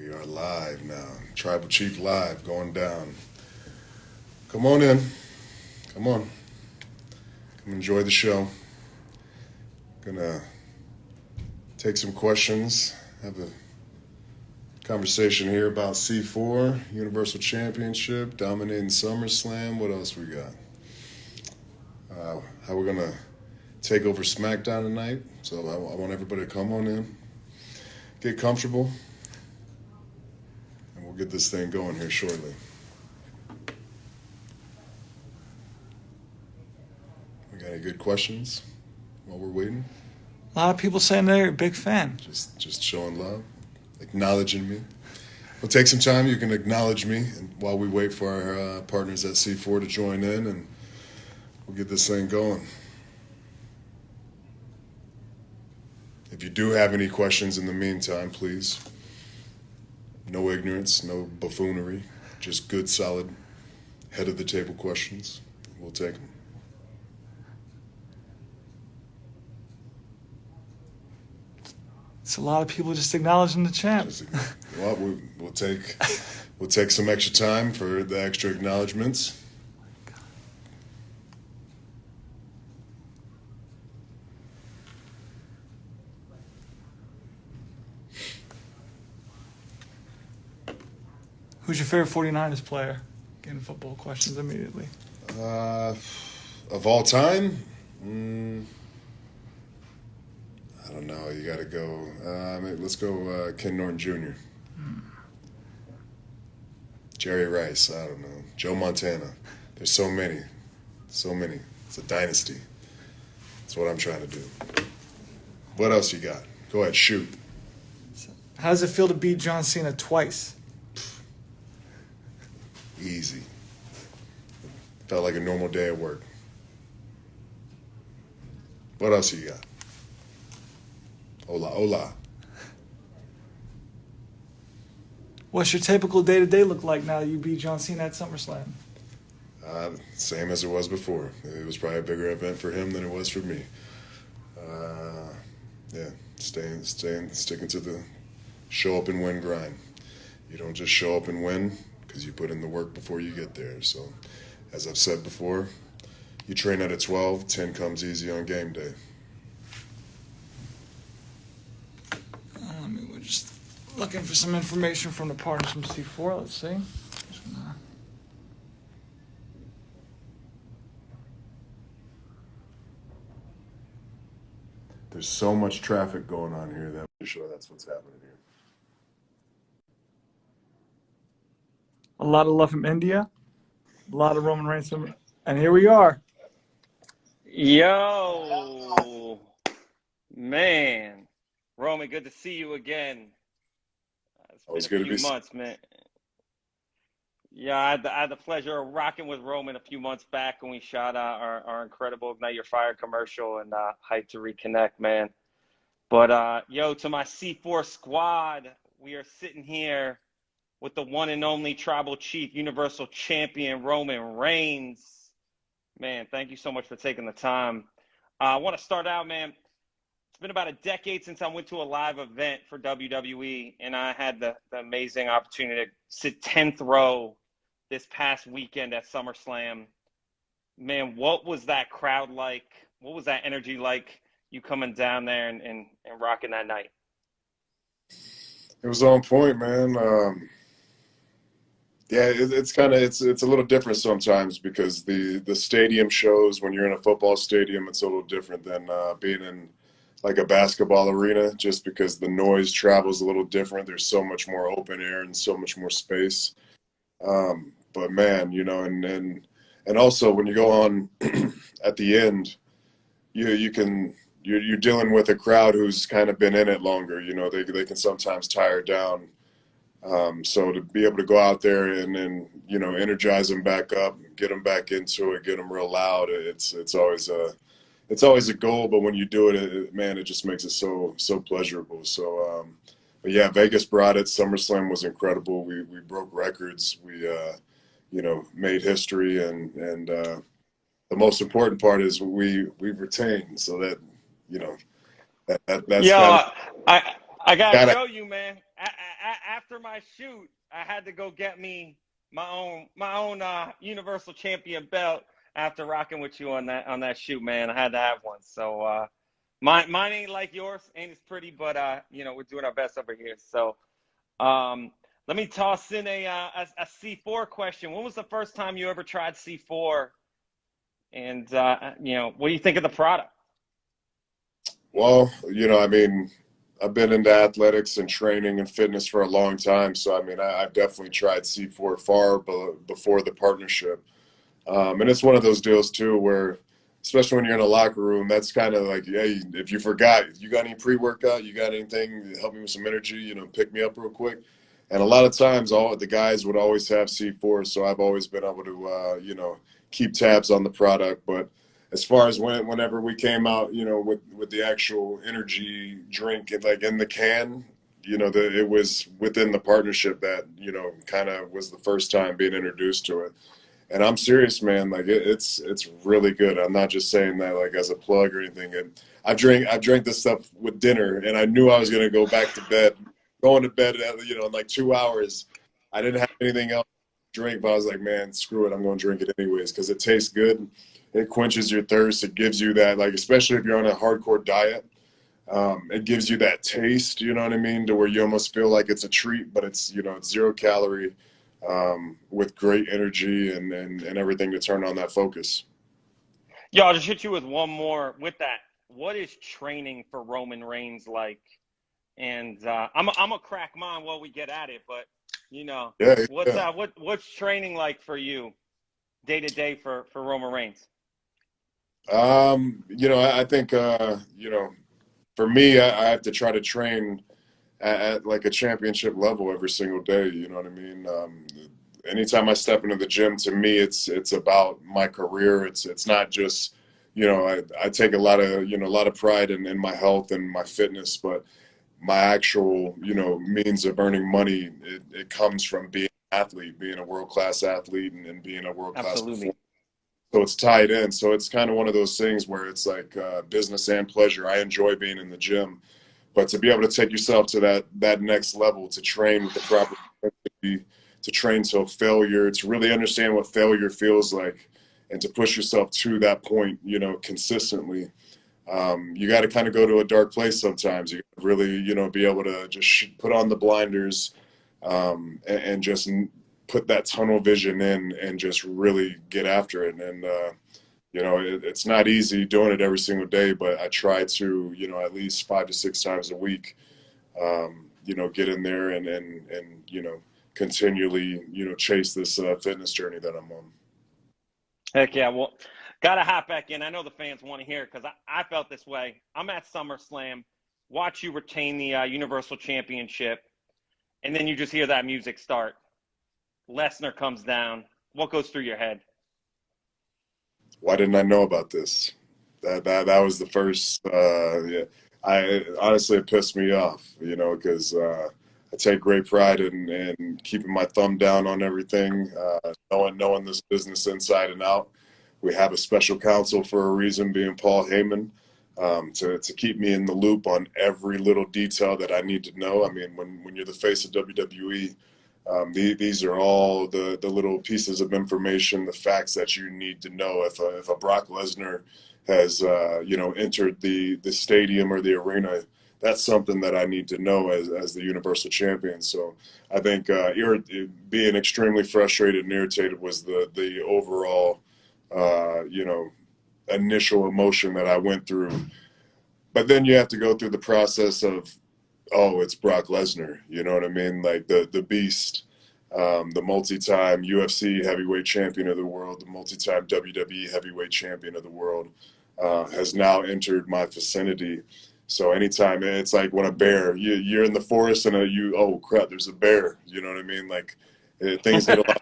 We are live now. Tribal Chief Live going down. Come on in. Come on. Come enjoy the show. Gonna take some questions. Have a conversation here about C4, Universal Championship, dominating SummerSlam. What else we got? How we're gonna take over Smackdown tonight. So I want everybody to come on in, get comfortable, and we'll get this thing going here shortly. We got any good questions while we're waiting? A lot of people saying they're a big fan. Just showing love, acknowledging me. We'll take some time. You can acknowledge me and while we wait for our partners at C4 to join in, and we'll get this thing going. If you do have any questions in the meantime, please. No ignorance, no buffoonery, just good, solid, head of the table questions. We'll take them. It's a lot of people just acknowledging the champ. Well, we'll take some extra time for the extra acknowledgments. Who's your favorite 49ers player? Getting football questions immediately. Of all time? I don't know. You got to go. Let's go Ken Norton Jr. Jerry Rice. I don't know. Joe Montana. There's so many. So many. It's a dynasty. That's what I'm trying to do. What else you got? Go ahead. Shoot. How does it feel to beat John Cena twice? Easy. Felt like a normal day at work. What else you got? Hola, hola. What's your typical day-to-day look like now that you beat John Cena at SummerSlam? Same as it was before. It was probably a bigger event for him than it was for me. Sticking to the show up and win grind. You don't just show up and win because you put in the work before you get there. So, as I've said before, you train at a 12, 10 comes easy on game day. We're just looking for some information from the partners from C4. Let's see. There's so much traffic going on here that I'm sure that's what's happening here. A lot of love from India. A lot of Roman Reigns from... And here we are. Yo, man. Roman, good to see you again. Always good to be months, man. Yeah, I had the pleasure of rocking with Roman a few months back when we shot our incredible Ignite Your Fire commercial, and hyped to reconnect, man. But, yo, to my C4 squad, we are sitting here with the one and only Tribal Chief, Universal Champion, Roman Reigns. Man, thank you so much for taking the time. I want to start out, man. It's been about a decade since I went to a live event for WWE, and I had the amazing opportunity to sit 10th row this past weekend at SummerSlam. Man, what was that crowd like? What was that energy like, you coming down there and rocking that night? It was on point, man. Yeah, it's a little different sometimes because the stadium shows, when you're in a football stadium, it's a little different than being in like a basketball arena, just because the noise travels a little different. There's so much more open air and so much more space. But man, you know, and also when you go on at the end, you're dealing with a crowd who's kind of been in it longer. You know, they can sometimes tire down. So to be able to go out there and then, you know, energize them back up, get them back into it, get them real loud, it's always a goal. But when you do it, man, it just makes it so pleasurable. So, but yeah, Vegas brought it. SummerSlam was incredible. We broke records. We, you know, made history, and the most important part is we've retained. So that, you know, that's Yo, kinda, I gotta show you, man. after my shoot, I had to go get me my own Universal Champion belt after rocking with you on that shoot, man. I had to have one. So mine ain't like yours, ain't as pretty, but we're doing our best over here. So let me toss in a C4 question. When was the first time you ever tried C4? And what do you think of the product? Well, I mean, I've been into athletics and training and fitness for a long time. So, I mean, I've definitely tried C4 far before the partnership. And it's one of those deals, too, where, especially when you're in a locker room, that's kind of like, hey, if you forgot, you got any pre-workout, you got anything to help me with some energy, pick me up real quick. And a lot of times, all the guys would always have C4. So I've always been able to, keep tabs on the product. But as far as whenever we came out, with the actual energy drink, like in the can, it was within the partnership that, kind of was the first time being introduced to it. And I'm serious, man. Like it's really good. I'm not just saying that like as a plug or anything. And I drank this stuff with dinner, and I knew I was gonna go back to bed. Going to bed, in like 2 hours. I didn't have anything else to drink, but I was like, man, screw it. I'm gonna drink it anyways because it tastes good. It quenches your thirst. It gives you that, like, especially if you're on a hardcore diet. It gives you that taste, you know what I mean, to where you almost feel like it's a treat, but it's, it's 0 calorie, with great energy and everything to turn on that focus. Yeah, I'll just hit you with one more with that. What is training for Roman Reigns like? And I'm a crack mine while we get at it, but Yeah, what's training like for you day to day for Roman Reigns? I think for me, I have to try to train at like a championship level every single day. You know what I mean? Anytime I step into the gym, to me, it's about my career. It's not just, I take a lot of pride in my health and my fitness, but my actual, means of earning money, it comes from being an athlete, being a world-class athlete and being a world-class Absolutely. performer. So it's tied in. So it's kind of one of those things where it's like business and pleasure. I enjoy being in the gym, but to be able to take yourself to that next level, to train with the proper intensity, to train till failure, to really understand what failure feels like, and to push yourself to that point, consistently. You got to kind of go to a dark place sometimes. You really, be able to just put on the blinders, and just put that tunnel vision in and just really get after it. And, it's not easy doing it every single day, but I try to, at least 5 to 6 times a week, get in there and continually, chase this fitness journey that I'm on. Heck yeah. Well, got to hop back in. I know the fans want to hear it because I felt this way. I'm at SummerSlam, watch you retain the Universal Championship, and then you just hear that music start. Lesnar comes down. What goes through your head? Why didn't I know about this? That was the first. Yeah, I honestly, it pissed me off, because I take great pride in keeping my thumb down on everything, knowing this business inside and out. We have a special counsel for a reason, being Paul Heyman, to keep me in the loop on every little detail that I need to know. I mean, when you're the face of WWE, these are all the little pieces of information, the facts that you need to know. If a Brock Lesnar has entered the stadium or the arena, that's something that I need to know as the Universal Champion. So I think being extremely frustrated and irritated was the overall initial emotion that I went through. But then you have to go through the process of, oh, it's Brock Lesnar. You know what I mean? Like the beast, the multi-time UFC heavyweight champion of the world, the multi-time WWE heavyweight champion of the world, has now entered my vicinity. So anytime, it's like when a bear, you're in the forest and oh crap, there's a bear. You know what I mean? Like things get a lot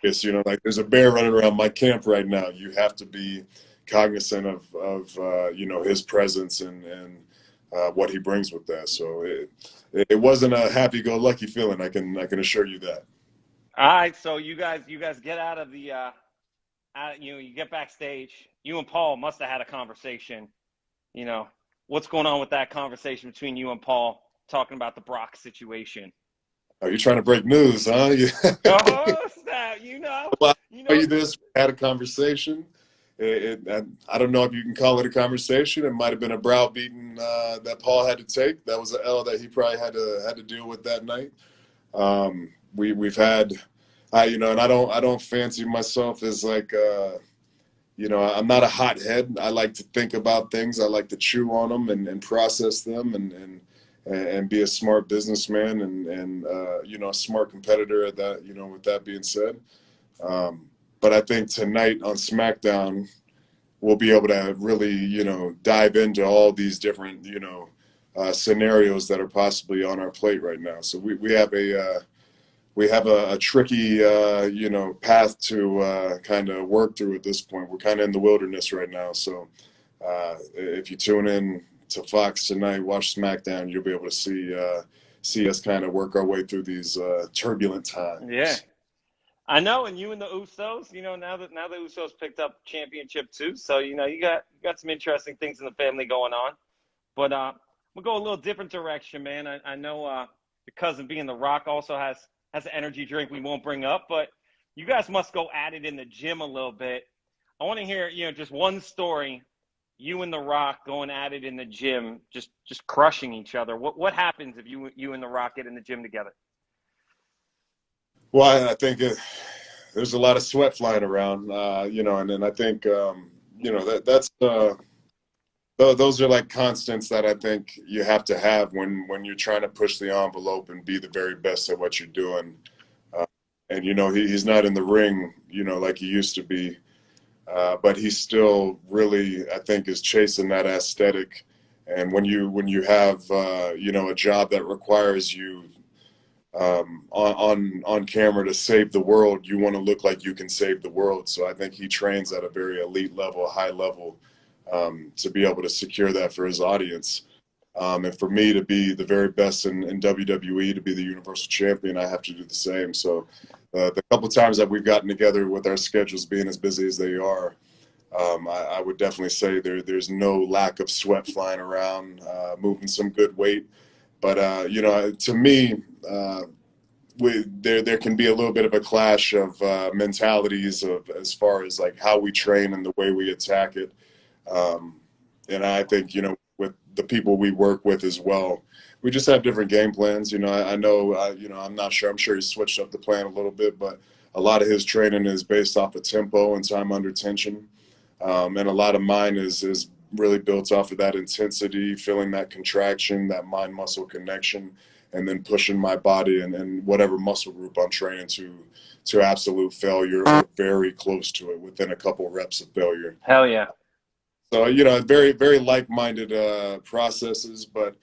serious. Like there's a bear running around my camp right now. You have to be cognizant of his presence and what he brings with that. So it wasn't a happy-go-lucky feeling. I can assure you that. All right, so you guys get out of the you get backstage. You and Paul must have had a conversation. What's going on with that conversation between you and Paul talking about the Brock situation? Oh, you're trying to break news, huh? Oh, snap! Well, You I'll tell know. you this: we had a conversation. I don't know if you can call it a conversation. It might have been a browbeating that Paul had to take. That was an L that he probably had to deal with that night. We've had, and I don't fancy myself as like, I'm not a hothead. I like to think about things. I like to chew on them and process them and be a smart businessman and a smart competitor at that. With that being said, but I think tonight on SmackDown we'll be able to really dive into all these different scenarios that are possibly on our plate right now. So we have a tricky path to kind of work through at this point. We're kind of in the wilderness right now. So if you tune in to Fox tonight, watch SmackDown, you'll be able to see us kind of work our way through these turbulent Yeah, times. I know. And you and the Usos, now the Usos picked up championship too. So you got some interesting things in the family going on. But we'll go a little different direction, man. I know your cousin being The Rock also has an energy drink we won't bring up, but you guys must go at it in the gym a little bit. I want to hear, just one story, you and The Rock going at it in the gym, just crushing each other. What happens if you and The Rock get in the gym together? Well, I think there's a lot of sweat flying around, and then I think those are like constants that I think you have to have when you're trying to push the envelope and be the very best at what you're doing. Uh, and he's not in the ring, like he used to be, but he still really, I think, is chasing that aesthetic. And when you have a job that requires you on camera to save the world, you want to look like you can save the world. So I think he trains at a very elite level, high level, to be able to secure that for his audience. And for me to be the very best in WWE, to be the Universal Champion, I have to do the same. So the couple times that we've gotten together with our schedules being as busy as they are, I would definitely say there's no lack of sweat flying around, moving some good weight. But to me, there can be a little bit of a clash of mentalities of as far as like how we train and the way we attack it. Um, and I think with the people we work with as well, we just have different game plans. I know I'm not sure. I'm sure he switched up the plan a little bit, but a lot of his training is based off of tempo and time under tension. And a lot of mine is really built off of that intensity, feeling that contraction, that mind muscle connection, and then pushing my body and whatever muscle group I'm training to absolute failure or very close to it within a couple reps of failure. Hell yeah. So very very like-minded processes, but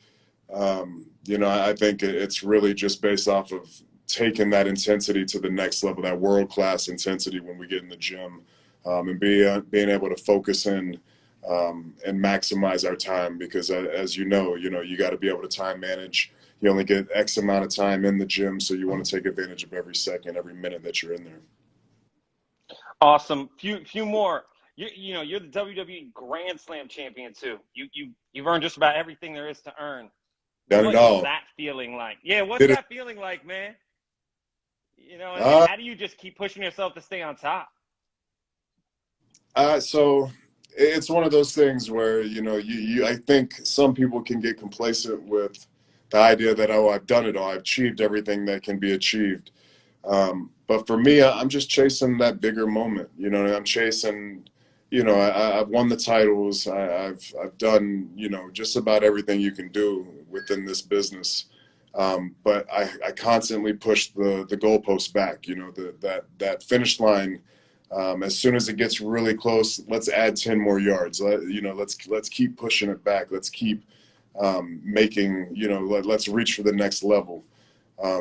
I think it's really just based off of taking that intensity to the next level, that world-class intensity when we get in the gym, and being able to focus in and maximize our time because as you got to be able to time manage. You only get X amount of time in the gym, so you want to take advantage of every second, every minute that you're in there. Awesome. Few more. You're the WWE Grand Slam champion too. You've earned just about everything there is to earn. Done it What's all. that feeling like? Yeah, what's Did it. that feeling like, man? And Uh, how do you just keep pushing yourself to stay on top? so it's one of those things where I think some people can get complacent with the idea that, oh, I've done it all, I've achieved everything that can be achieved. But for me, I'm just chasing that bigger moment. I'm chasing. I've won the titles. I've done just about everything you can do within this business. But I constantly push the goalposts back. That finish line. As soon as it gets really close, let's add 10 more yards. Let's keep pushing it back. Let's keep making. Let's reach for the next level.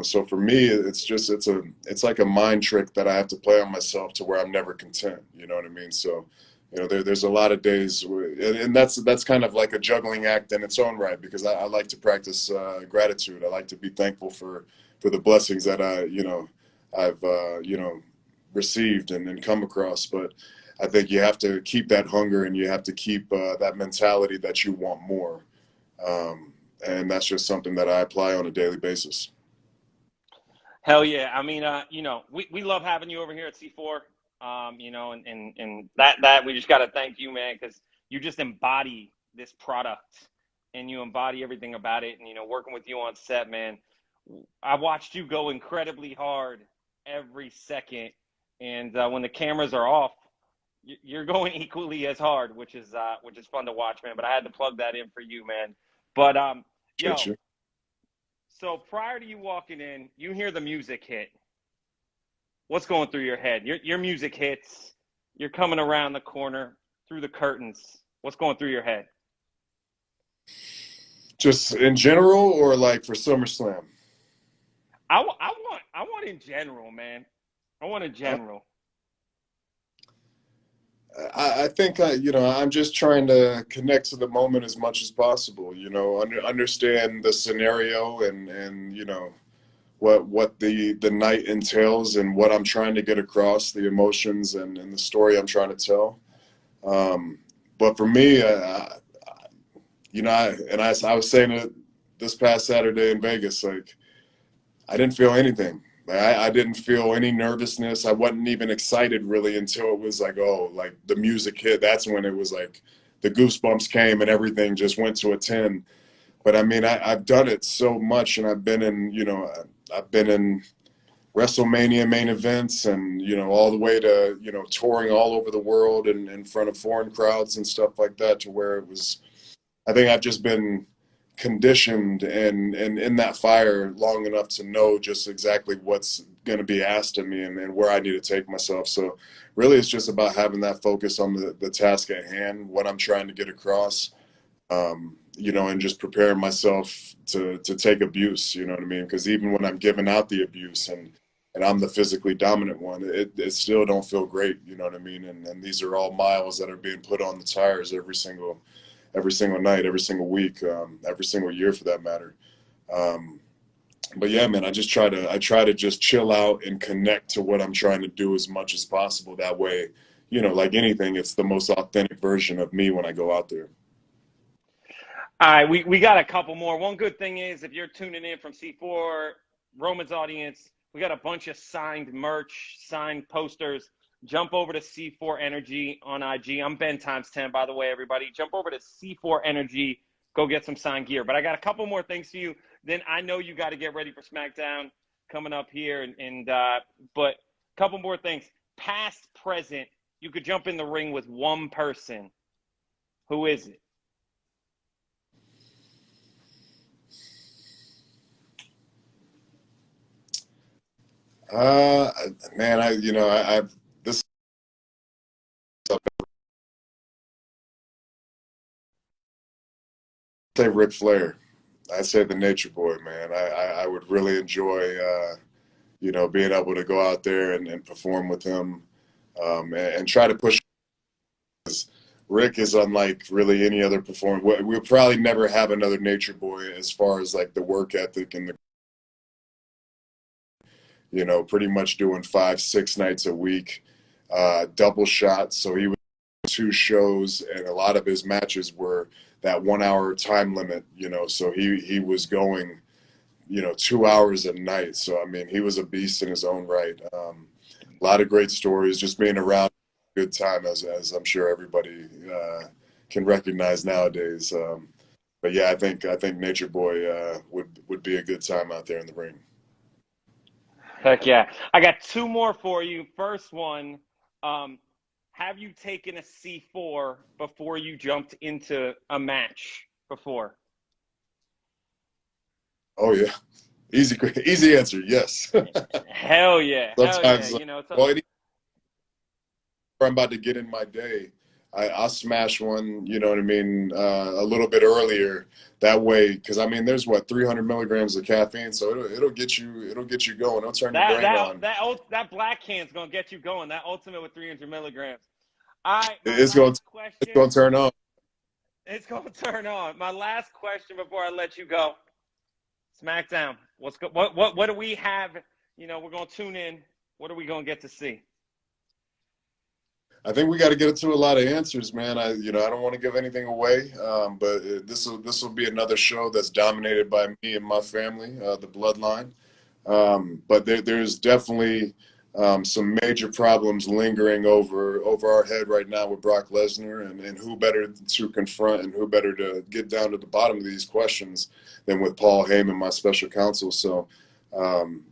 So for me, it's like a mind trick that I have to play on myself to where I'm never content. You know what I mean? So, there's a lot of days, and that's kind of like a juggling act in its own right because I like to practice gratitude. I like to be thankful for the blessings that I've received and come across. But I think you have to keep that hunger and you have to keep that mentality that you want more. And that's just something that I apply on a daily basis. Hell yeah. I mean, we love having you over here at C4. And that we just got to thank you, man, because you just embody this product and you embody everything about it. And, working with you on set, man, I watched you go incredibly hard every second. And when the cameras are off, you're going equally as hard, which is fun to watch, man. But I had to plug that in for you, man. But Appreciate yo, you. so prior to you walking in, you hear the music hit. What's going through your head? Your music hits. You're coming around the corner through the curtains. What's going through your head? Just in general, or like for SummerSlam? I want in general, man. I want in general. I think I'm just trying to connect to the moment as much as possible. Understand the scenario and what the night entails and what I'm trying to get across, the emotions and the story I'm trying to tell. But for me, I was saying it this past Saturday in Vegas, like I didn't feel anything. Like, I didn't feel any nervousness. I wasn't even excited really until it was like, oh, like the music hit. That's when it was like the goosebumps came and everything just went to a 10. But I mean, I've done it so much, and I've been in WrestleMania main events and, all the way to, touring all over the world and in front of foreign crowds and stuff like that, to where it was, I think I've just been conditioned and in that fire long enough to know just exactly what's going to be asked of me and where I need to take myself. So really it's just about having that focus on the task at hand, what I'm trying to get across, and just preparing myself to take abuse, you know what I mean? Because even when I'm giving out the abuse and I'm the physically dominant one, it still don't feel great, you know what I mean? And these are all miles that are being put on the tires every single night, every single week, every single year for that matter. But yeah, man, I try to just chill out and connect to what I'm trying to do as much as possible. That way, like anything, it's the most authentic version of me when I go out there. All right, we got a couple more. One good thing is if you're tuning in from C4, Roman's audience, we got a bunch of signed merch, signed posters. Jump over to C4 Energy on IG. I'm Ben times 10, by the way, everybody. Jump over to C4 Energy. Go get some signed gear. But I got a couple more things for you. Then I know you got to get ready for SmackDown coming up here. But a couple more things. Past, present, you could jump in the ring with one person. Who is it? Man, I've this say Ric Flair. I say the Nature Boy, man. I would really enjoy, being able to go out there and perform with him, and try to push. Rick is unlike really any other performer. We'll probably never have another Nature Boy as far as like the work ethic and pretty much doing 5, 6 nights a week, double shots. So he was 2 shows, and a lot of his matches were that 1 hour time limit. So he was going, 2 hours a night. So I mean, he was a beast in his own right. A lot of great stories, just being around. Good time, as I'm sure everybody can recognize nowadays. But yeah, I think Nature Boy would be a good time out there in the ring. Heck yeah. I got two more for you. First one, have you taken a C4 before you jumped into a match before? Oh yeah, easy answer. Yes. Hell yeah. Hell yeah. Sometimes, well, I'm about to get in my day, I'll smash one, you know what I mean, a little bit earlier. That way, because I mean, there's 300 milligrams of caffeine, so it'll get you going. It'll turn your brain on. That black can's gonna get you going. That ultimate with 300 milligrams. All right, my It's going last question. it's going to turn on. It's gonna turn on. My last question before I let you go. SmackDown. What do we have? We're gonna tune in. What are we gonna get to see? I think we got to get into a lot of answers, man. I don't want to give anything away, but this will be another show that's dominated by me and my family, the Bloodline. But there's definitely some major problems lingering over our head right now with Brock Lesnar, and who better to confront and who better to get down to the bottom of these questions than with Paul Heyman, my special counsel. So,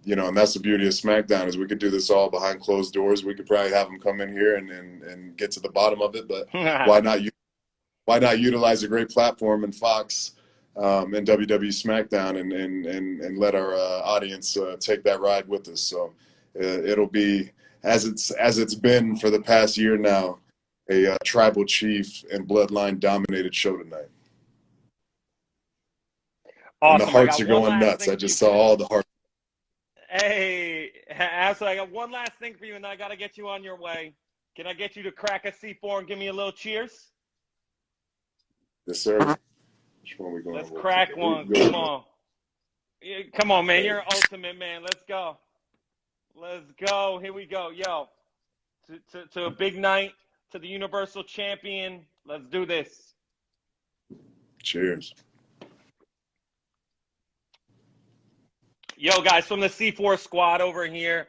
you know, and that's the beauty of SmackDown is we could do this all behind closed doors. We could probably have them come in here and get to the bottom of it, but why not why not utilize a great platform in Fox and WWE SmackDown and let our audience take that ride with us? So it'll be as it's been for the past year now, a tribal chief and bloodline dominated show tonight. And the Awesome. I hearts got are one going last nuts. thing I for you. just saw all the hearts. Hey, absolutely. I got one last thing for you, and I got to get you on your way. Can I get you to crack a C4 and give me a little cheers? Yes, sir. Which one are we going Let's with crack today? one. Come on. Yeah, come on, man. You're an ultimate, man. Let's go. Let's go. Here we go. Yo, to a big night, to the Universal Champion. Let's do this. Cheers. Yo, guys, from the C4 squad over here.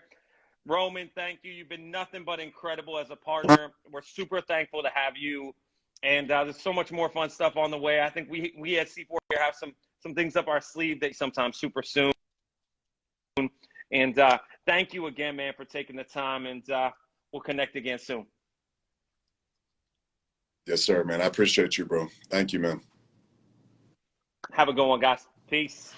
Roman, thank you. You've been nothing but incredible as a partner. We're super thankful to have you. And there's so much more fun stuff on the way. I think we at C4 here have some things up our sleeve that sometimes super soon. And thank you again, man, for taking the time. And we'll connect again soon. Yes, sir, man. I appreciate you, bro. Thank you, man. Have a good one, guys. Peace.